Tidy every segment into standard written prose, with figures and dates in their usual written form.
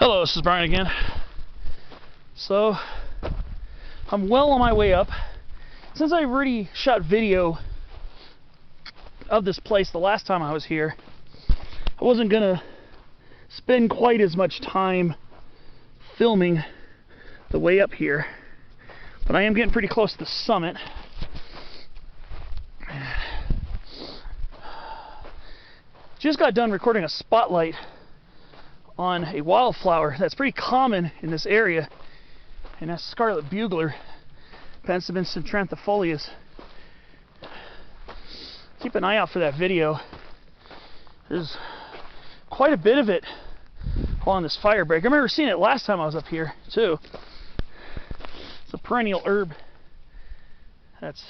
Hello, this is Brian again. So, I'm well on my way up. Since I already shot video of this place the last time I was here, I wasn't gonna spend quite as much time filming the way up here, but I am getting pretty close to the summit. Just got done recording a spotlight on a wildflower that's pretty common in this area, and that's Scarlet Bugler, Pensivin centranthifolius. Keep an eye out for that video. There's quite a bit of it along this Firebreak. I remember seeing it last time I was up here too. It's a perennial herb that's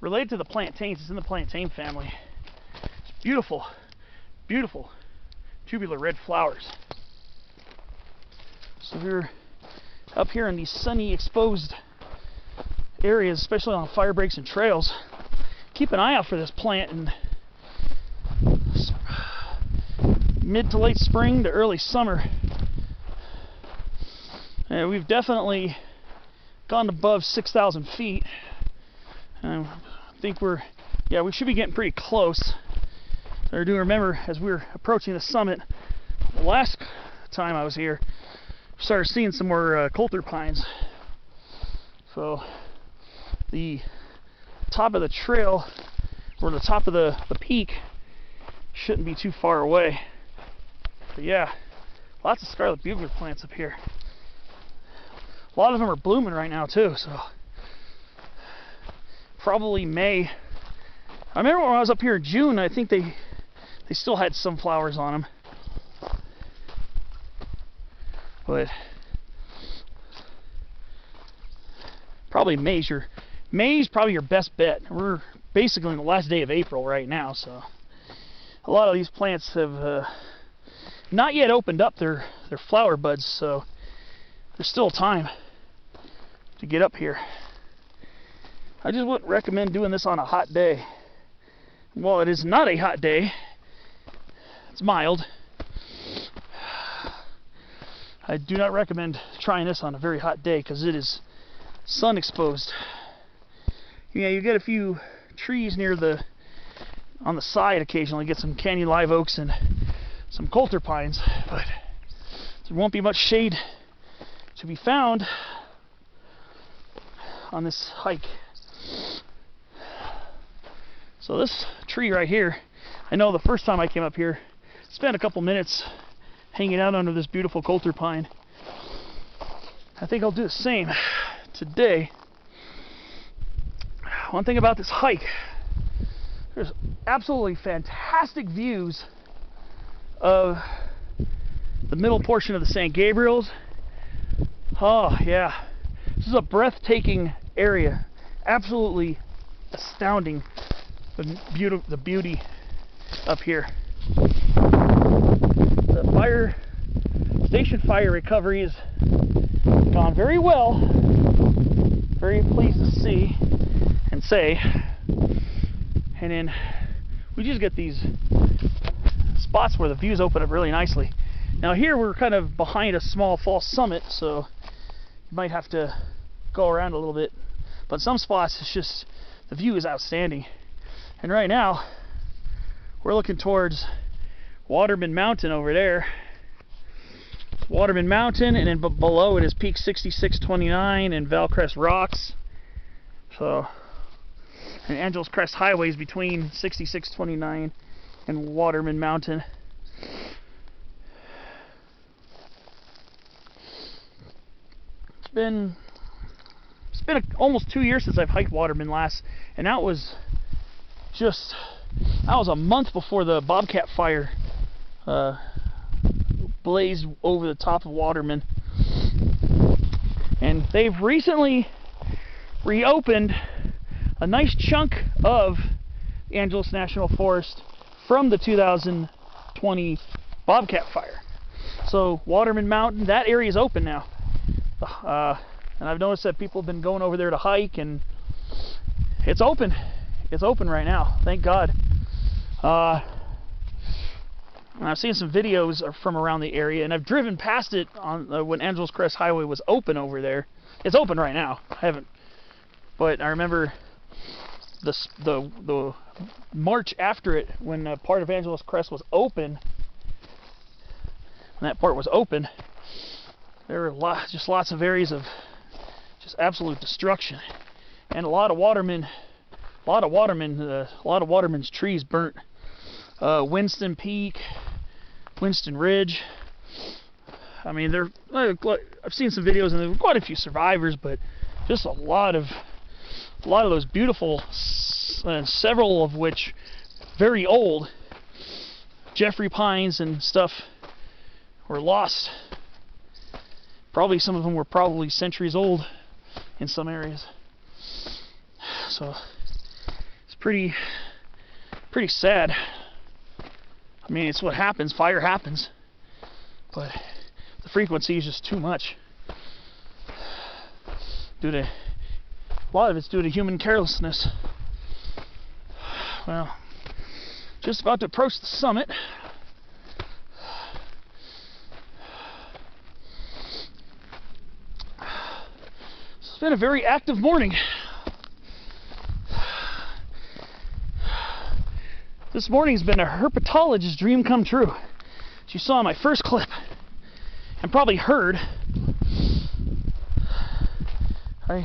related to the plantains. It's in the plantain family. It's beautiful, beautiful tubular red flowers. So we're up here in these sunny exposed areas, especially on firebreaks and trails. Keep an eye out for this plant in mid to late spring to early summer. And we've definitely gone above 6,000 feet. And I think we should be getting pretty close. I do remember as we were approaching the summit the last time I was here, started seeing some more Coulter Pines. So the top of the trail, or the top of the peak, shouldn't be too far away. But yeah, lots of Scarlet Bugler plants up here. A lot of them are blooming right now too, so probably May. I remember when I was up here in June, I think they still had some flowers on them. But probably May's probably your best bet. We're basically in the last day of April right now, so a lot of these plants have not yet opened up their flower buds, so there's still time to get up here. I just wouldn't recommend doing this on a hot day. Well, it is not a hot day. It's mild. I do not recommend trying this on a very hot day because it is sun exposed. Yeah, you get a few trees on the side occasionally, get some canyon live oaks and some Coulter Pines, but there won't be much shade to be found on this hike. So this tree right here, I know the first time I came up here, spent a couple minutes hanging out under this beautiful Coulter Pine. I think I'll do the same today. One thing about this hike, there's absolutely fantastic views of the middle portion of the St. Gabriel's. Oh yeah, this is a breathtaking area, absolutely astounding. The beauty up here. The station fire recovery has gone very well. Very pleased to see and say. And then we just get these spots where the views open up really nicely. Now here we're kind of behind a small false summit, so you might have to go around a little bit. But some spots, it's just, the view is outstanding. And right now, we're looking towards Waterman Mountain over there. Waterman Mountain, and then below it is peak 6629 and Crest Rocks. So, and Angeles Crest Highway is between 6629 and Waterman Mountain. It's been almost 2 years since I've hiked Waterman last, and that was a month before the bobcat fire blazed over the top of Waterman. And they've recently reopened a nice chunk of the Angeles National Forest from the 2020 bobcat fire. So Waterman Mountain, that area is open now. And I've noticed that people have been going over there to hike, and it's open. It's open right now, thank God. And I've seen some videos from around the area, and I've driven past it on when Angeles Crest Highway was open over there. It's open right now. I haven't, but I remember the March after it, when part of Angeles Crest was open. When that part was open, there were lots of areas of just absolute destruction, and a lot of Waterman's trees burnt. Winston Peak, Winston Ridge. I mean, I've seen some videos, and there were quite a few survivors, but just a lot of those beautiful, several of which very old Jeffrey pines and stuff were lost. Probably some of them were probably centuries old in some areas. So it's pretty sad. I mean, it's what happens. Fire happens, but the frequency is just too much. A lot of it's due to human carelessness. Well, just about to approach the summit. It's been a very active morning. This morning's been a herpetologist's dream come true. As you saw in my first clip, and probably heard, you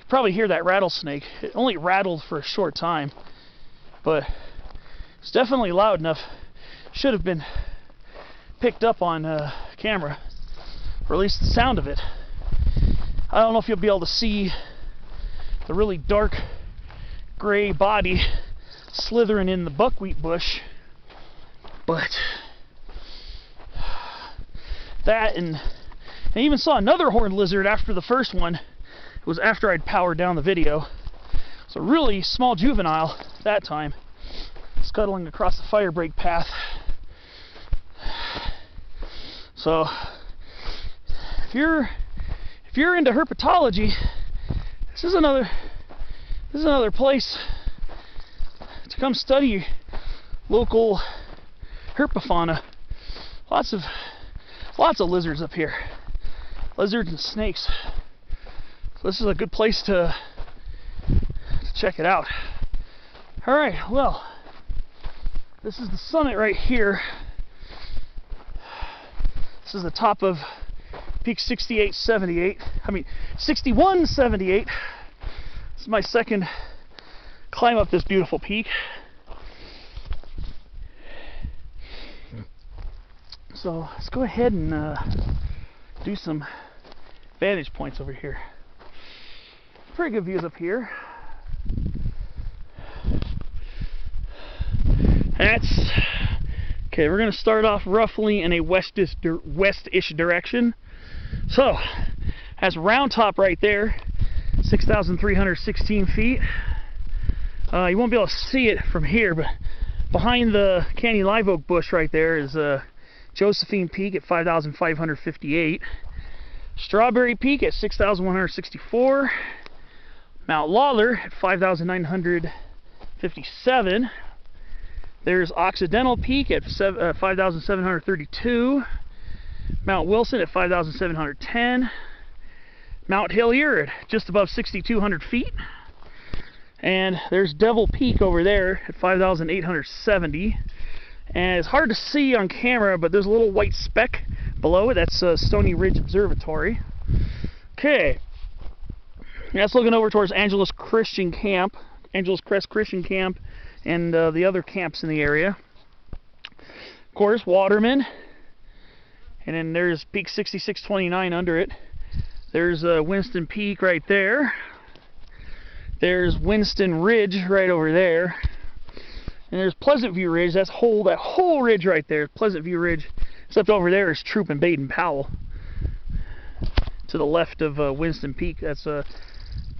probably hear that rattlesnake. It only rattled for a short time, but it's definitely loud enough. Should have been picked up on camera, or at least the sound of it. I don't know if you'll be able to see the really dark gray body slithering in the buckwheat bush, but that, and I even saw another horned lizard after the first one. It was after I'd powered down the video. It's a really small juvenile that time, scuttling across the Firebreak path. So if you're into herpetology, this is another place to come study local herpafauna. Lots of lizards up here, lizards and snakes. So this is a good place to check it out. All right, well, this is the summit right here. This is the top of Peak 6178. This is my second climb up this beautiful peak. So let's go ahead and do some vantage points over here. Pretty good views up here. Okay, we're going to start off roughly in a west-ish direction. So, that's Round Top right there, 6,316 feet. You won't be able to see it from here, but behind the canyon live oak bush right there is Josephine Peak at 5,558. Strawberry Peak at 6,164. Mount Lawler at 5,957. There's Occidental Peak at 5,732. Mount Wilson at 5,710. Mount Hillier at just above 6,200 feet. And there's Devil Peak over there at 5,870. And it's hard to see on camera, but there's a little white speck below it. That's Stony Ridge Observatory. Okay. That's looking over towards Angeles Crest Christian Camp, and the other camps in the area. Of course, Waterman. And then there's Peak 6629 under it. There's Winston Peak right there. There's Winston Ridge right over there. And there's Pleasant View Ridge. That whole ridge right there, Pleasant View Ridge. Except over there is Troop and Baden Powell. To the left of Winston Peak, that's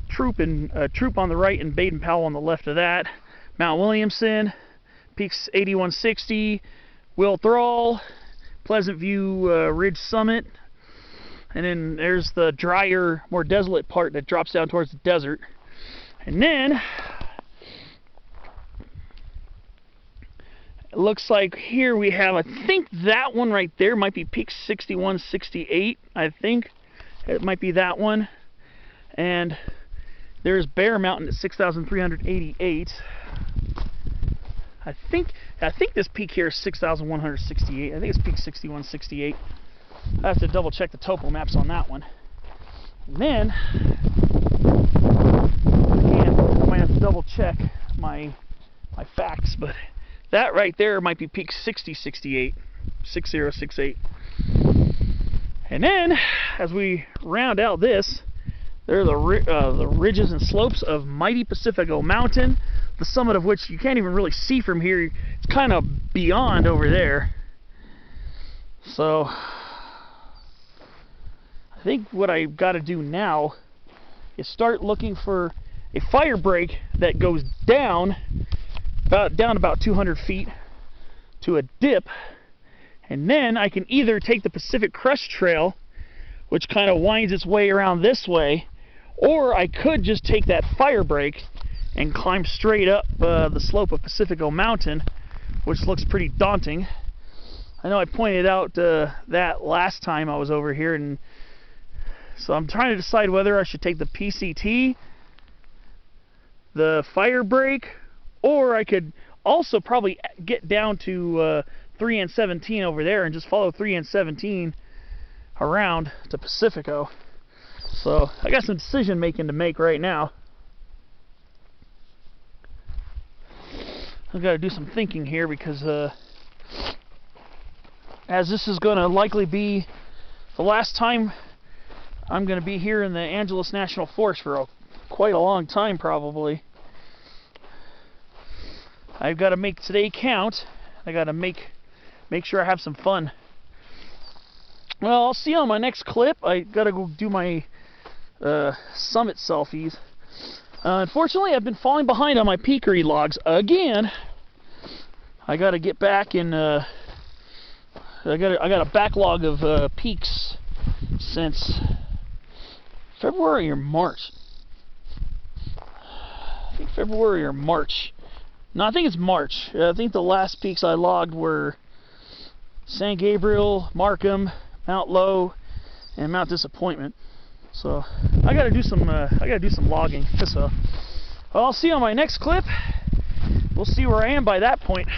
Troop on the right and Baden Powell on the left of that. Mount Williamson, Peaks 8160, Will Thrall, Pleasant View Ridge Summit, and then there's the drier, more desolate part that drops down towards the desert. And then It looks like here we have, I think that one right there might be peak 6168. I think it might be that one. And there's Bear Mountain at 6,388. I think this peak here is 6,168. I think it's peak 6168. I have to double check the topo maps on that one. And then again, I might have to double check my facts, but that right there might be peak 6068, 6068. And then as we round out this, there are the ridges and slopes of mighty Pacifico Mountain, the summit of which you can't even really see from here. It's kind of beyond over there. So I think what I've got to do now is start looking for a Firebreak that goes down about 200 feet to a dip, and then I can either take the Pacific Crest Trail, which kind of winds its way around this way, or I could just take that Firebreak and climb straight up the slope of Pacifico Mountain, which looks pretty daunting. I know I pointed out that last time I was over here, and so I'm trying to decide whether I should take the PCT, the Firebreak, or I could also probably get down to 3 and 17 over there and just follow 3 and 17 around to Pacifico. So I got some decision making to make right now. I've got to do some thinking here because as this is going to likely be the last time I'm going to be here in the Angeles National Forest for quite a long time probably. I've got to make today count. I got to make sure I have some fun. Well, I'll see you on my next clip. I got to go do my summit selfies. Unfortunately, I've been falling behind on my peakery logs again. I got to get back in. I got a backlog of peaks since February or March. I think February or March. No, I think it's March. I think the last peaks I logged were San Gabriel, Markham, Mount Low, and Mount Disappointment. So I got to do some logging. So I'll see you on my next clip. We'll see where I am by that point.